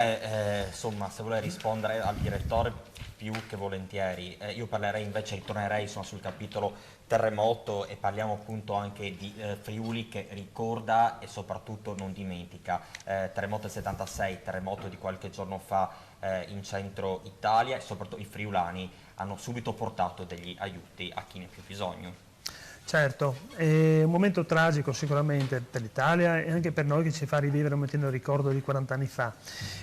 Insomma, se vuole rispondere al direttore più che volentieri, io parlerei invece, ritornerei insomma, sul capitolo terremoto e parliamo appunto anche di Friuli che ricorda e soprattutto non dimentica. Terremoto del 76, terremoto di qualche giorno fa in centro Italia e soprattutto i friulani hanno subito portato degli aiuti a chi ne ha più bisogno. Certo, è un momento tragico sicuramente per l'Italia e anche per noi che ci fa rivivere un momentino il ricordo di 40 anni fa.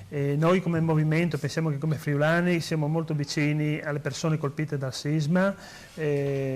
Noi come movimento pensiamo che come friulani siamo molto vicini alle persone colpite dal sisma,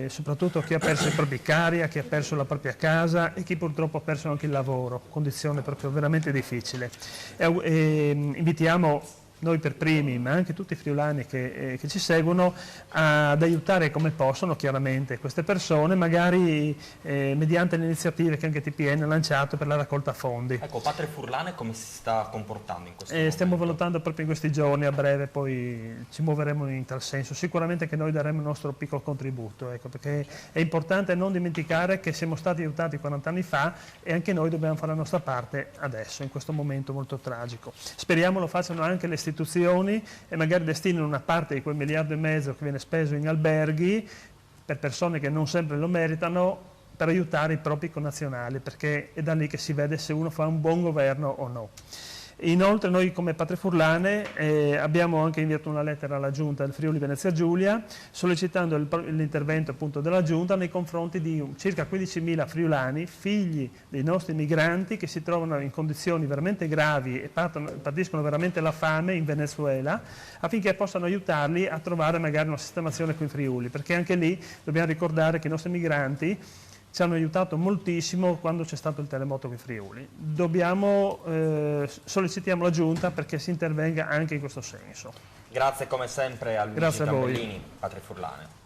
soprattutto a chi ha perso i propri cari, a chi ha perso la propria casa e chi purtroppo ha perso anche il lavoro, condizione proprio veramente difficile. Invitiamo noi per primi, ma anche tutti i friulani che ci seguono, ad aiutare come possono chiaramente queste persone, magari mediante le iniziative che anche TPN ha lanciato per la raccolta fondi. Ecco, Patria Furlane come si sta comportando in questo momento? Stiamo valutando proprio in questi giorni, a breve poi ci muoveremo in tal senso. Sicuramente che noi daremo il nostro piccolo contributo, ecco, perché è importante non dimenticare che siamo stati aiutati 40 anni fa e anche noi dobbiamo fare la nostra parte adesso, in questo momento molto tragico. Speriamo lo facciano anche le istituzioni e magari destinino una parte di quel 1,5 miliardi che viene speso in alberghi per persone che non sempre lo meritano, per aiutare i propri connazionali, perché è da lì che si vede se uno fa un buon governo o no. Inoltre noi come Patria Furlane abbiamo anche inviato una lettera alla Giunta del Friuli Venezia Giulia sollecitando l'intervento appunto della Giunta nei confronti di circa 15.000 friulani, figli dei nostri migranti che si trovano in condizioni veramente gravi e patiscono veramente la fame in Venezuela, affinché possano aiutarli a trovare magari una sistemazione qui in Friuli, perché anche lì dobbiamo ricordare che i nostri migranti ci hanno aiutato moltissimo quando c'è stato il terremoto qui in Friuli. Sollecitiamo la Giunta perché si intervenga anche in questo senso. Grazie come sempre a Luigi Gambellini, Patria Furlane.